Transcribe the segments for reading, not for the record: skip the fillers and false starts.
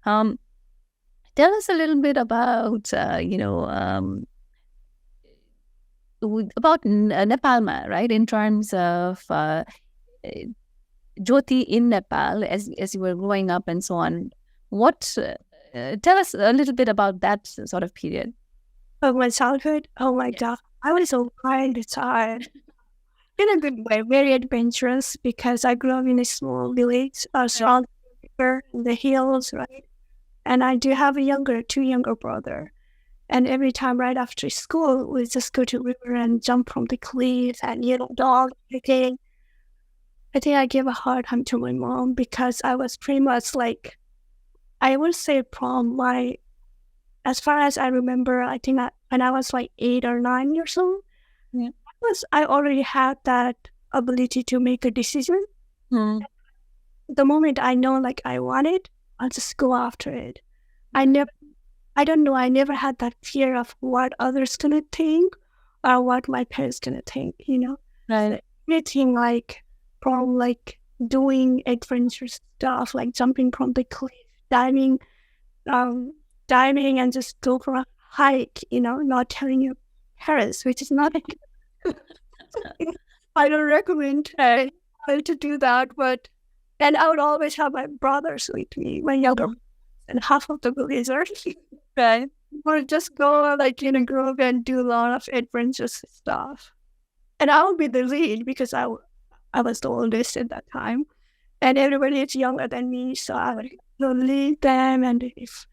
Um, Tell us a little bit about, about Nepal, right? In terms of eh, Jyoti in Nepal, as you were growing up and so on. What? Tell us a little bit about that sort of period. Of my childhood. Oh my Yes. God. I was a wild child in a good way, very adventurous because I grew up in a small village, Right. surrounded by river in the hills, right? And I do have two younger brother. And every time right after school, we just go to river and jump from the cliff and, dog. I think I gave a hard time to my mom because I was pretty much like, I would say from as far as I remember, I think when I was like 8 or 9 years old, Yeah. I already had that ability to make a decision. Hmm. The moment I know like I want it, I'll just go after it. I Right. never, I don't know, I never had that fear of what others gonna think or what my parents gonna think. Right. So anything like from like doing adventure stuff, like jumping from the cliff, diving, um, diving and just go for a hike, not telling your parents, which is not I don't recommend to do that, but and I would always have my brothers with me, my younger and half of the villagers. Right. Or just go like in a group and do a lot of adventurous stuff. And I would be the lead because I was the oldest at that time. And everybody is younger than me, so I would lead them. And if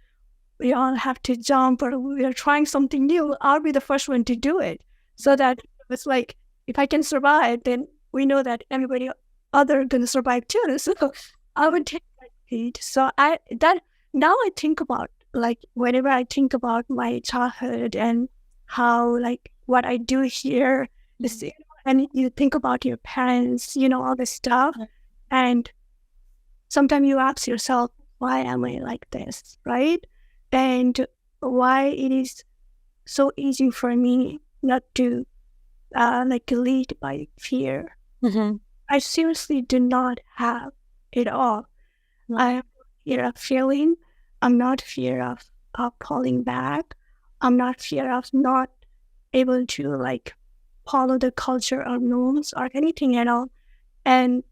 we all have to jump or we are trying something new, I'll be the first one to do it. So that it's like, if I can survive, then we know that everybody other gonna survive too. So I would take that lead. So now I think about like whenever I think about my childhood and how like what I do here is, and you think about your parents, all this stuff, Right. and sometimes you ask yourself, why am I like this, right? And why it is so easy for me not to like lead by fear. Mhm. I seriously do not have it all. Right. I have fear of failing. I'm not fear of falling back. I'm not fear of not able to like follow the culture or norms or anything at all. And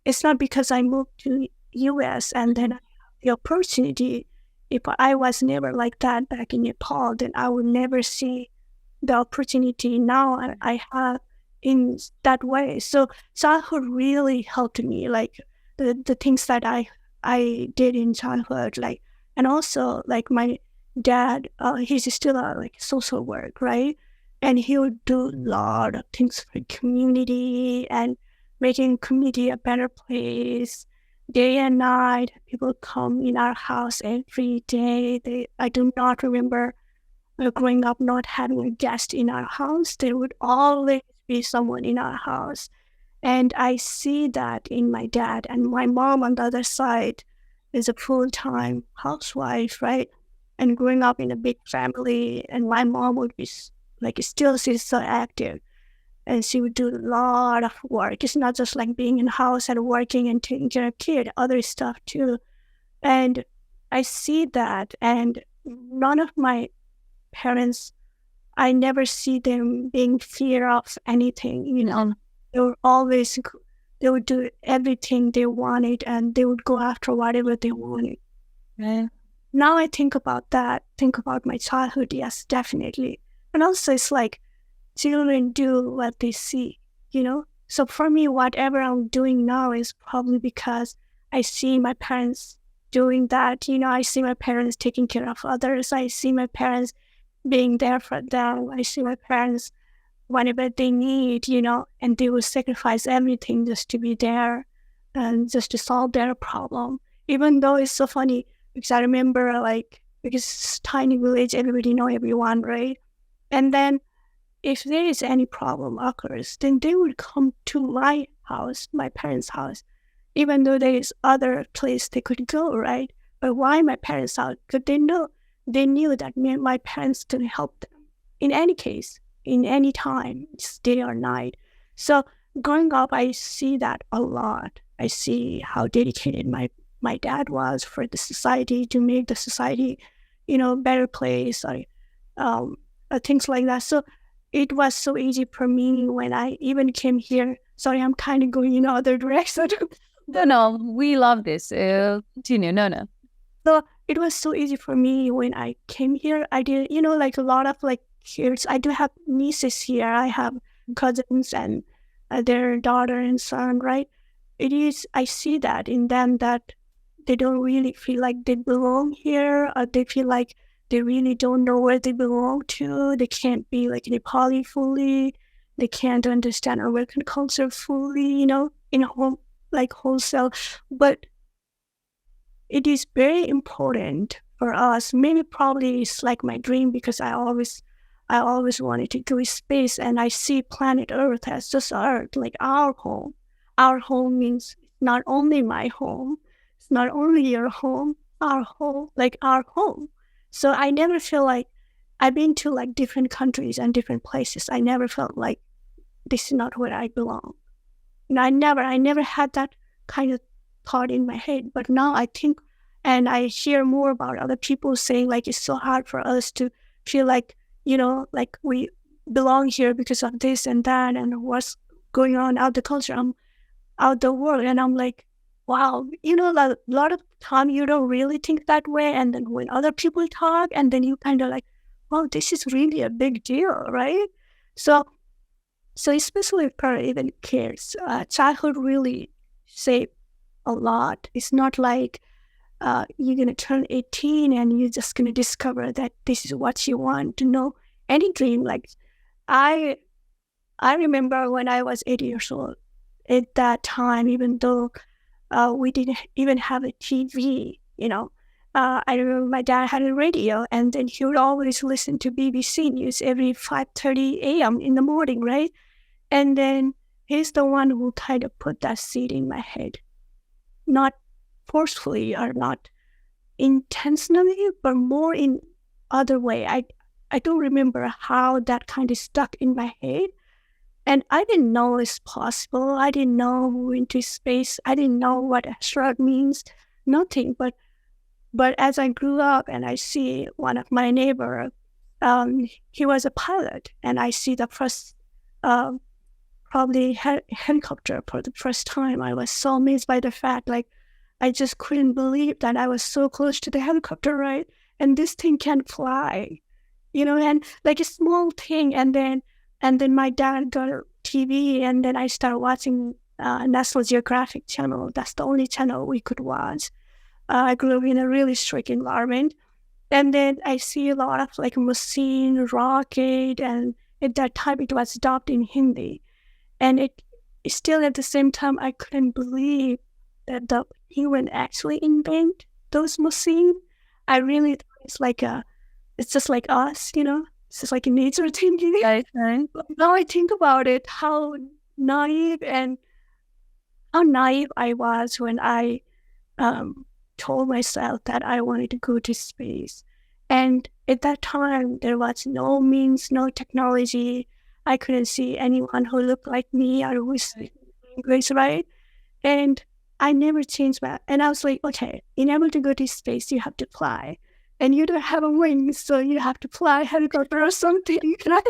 it's not because I moved to US and then I have the opportunity. If I was never like that back in Nepal, then I would never see the opportunity now I have in that way. So childhood really helped me, like the things that I did in childhood, like, and also like my dad, he's still a like social work, right? And he would do a lot of things for community and making community a better place. Day and night, people come in our house every day. I do not remember growing up not having a guest in our house. There would always be someone in our house. And I see that in my dad, and my mom on the other side is a full-time housewife, right? And growing up in a big family, and my mom would be like, still she's so active and she would do a lot of work. It's not just like being in house and working and taking care of kid, other stuff too. And I see that, and none of my parents, I never see them being fear of anything. Mhm. They were always, they would do everything they wanted and they would go after whatever they wanted. Right. Now I think about that, think about my childhood, yes, definitely. And also it's like children do what they see. So for me, whatever I'm doing now is probably because I see my parents doing that. I see my parents taking care of others. I see my parents being there for them. I see my parents whenever they need, and they will sacrifice everything just to be there and just to solve their problem. Even though it's so funny because I remember like because it's tiny village, everybody know everyone, right? And then if there is any problem occurs, then they would come to my house, my parents' house, even though there is other place they could go, right? But why my parents' house? Because they knew that my parents could help them in any case, in any time, it's day or night. So growing up, I see that a lot. I see how dedicated my dad was for the society, to make the society, better place, or things like that. So it was so easy for me when I even came here. Sorry, I'm kind of going in other direction. No, we love this. Continue. No. So it was so easy for me when I came here. I did, like a lot of like kids. I do have nieces here. I have cousins and their daughter and son, right? I see that in them that they don't really feel like they belong here, or they feel like they really don't know where they belong to. They can't be like Nepali fully. They can't understand American culture fully, in wholesale. But it is very important for us. Maybe probably it's like my dream, because I always wanted to go to space, and I see planet Earth as just Earth, like our home. Our home means not only my home, it's not only your home, our home, like our home. So I never feel like I've been to like different countries and different places. I never felt like this is not where I belong. And I never had that kind of thought in my head. But now I think, and I hear more about other people saying like it's so hard for us to feel like, like we belong here because of this and that and what's going on out the culture, out the world. And I'm like, wow, a lot of time you don't really think that way. And then when other people talk, and then you kind of like, wow, this is really a big deal, right? So especially for even kids, childhood really shape a lot. It's not like you're going to turn 18 and you're just going to discover that this is what you want to know. Any dream, like I remember when I was 8 years old, at that time, even though we didn't even have a TV, I remember my dad had a radio, and then he would always listen to BBC News every 5:30 a.m. in the morning, right? And then he's the one who kind of put that seed in my head, not forcefully or not intentionally, but more in other way. I don't remember how that kind of stuck in my head. And I didn't know it's possible. I didn't know into space. I didn't know what astronaut means. Nothing. But as I grew up and I see one of my neighbor, he was a pilot, and I see the first probably helicopter for the first time. I was so amazed by the fact, like, I just couldn't believe that I was so close to the helicopter, right? And this thing can fly, and like a small thing. And then my dad got a TV, and then I started watching National Geographic channel. That's the only channel we could watch. I grew up in a really strict environment. And then I see a lot of like machine, rocket, and at that time it was dubbed in Hindi. And it still at the same time, I couldn't believe that the human actually invent those machines. I really thought it's just like us, It's just like a nature thing. Right. But now I think about it, how naive I was when I told myself that I wanted to go to space. And at that time, there was no means, no technology. I couldn't see anyone who looked like me or who was English, right? And I never changed and I was like, okay, in order to go to space, you have to fly. And you don't have a wing, so you have to fly helicopter or something, right?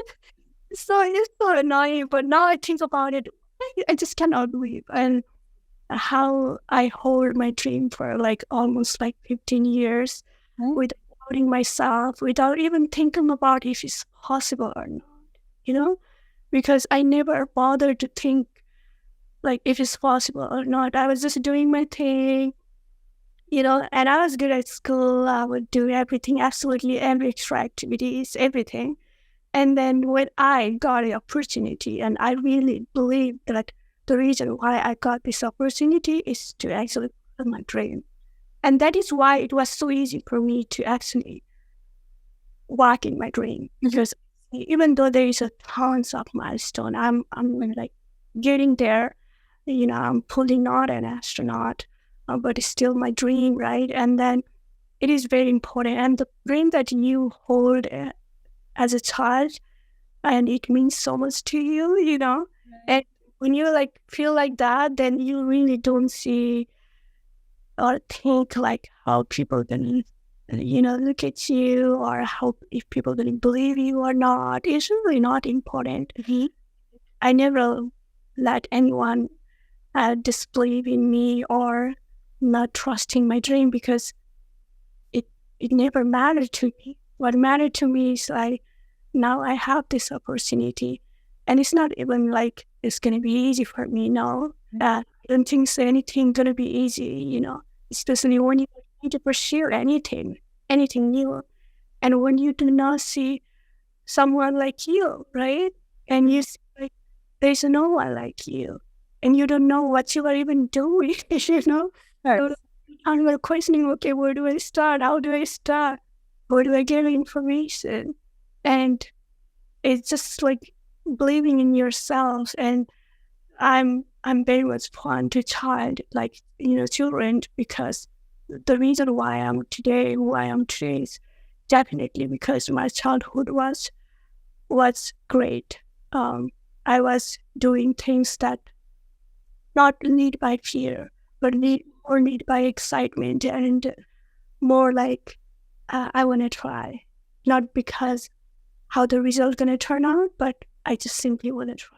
So it's so annoying, but now I think about it, I just cannot believe. And how I hold my dream for like almost like 15 years without doubting myself, without even thinking about if it's possible or not, because I never bothered to think like if it's possible or not. I was just doing my thing, and I was good at school. I would do everything, absolutely every extra activities, everything. And then when I got an opportunity, and I really believe that the reason why I got this opportunity is to actually fulfill my dream. And that is why it was so easy for me to actually walk in my dream. Because even though there is a tons of milestone, I'm like getting there. I'm fully not an astronaut, but it's still my dream, right? And then it is very important. And the dream that you hold as a child, and it means so much to you, And when you like feel like that, then you really don't see or think like how people gonna, look at you, or how if people gonna believe you or not. It's really not important. I never let anyone disbelieve in me or not trusting my dream, because it never mattered to me. What mattered to me is like, now I have this opportunity, and it's not even like it's gonna be easy for me. No, I don't think so anything gonna be easy. Especially when you need to pursue anything new, and when you do not see someone like you, right? And you see like there's no one like you, and you don't know what you are even doing. So I'm questioning, okay, where do I start? How do I start? Where do I get information? And it's just like believing in yourself. And I'm very much fond to child, like, children, because the reason why I'm today who I am today is definitely because my childhood was great. I was doing things that not lead by fear, but lead by excitement, and more like I want to try, not because how the result gonna turn out, but I just simply want to try.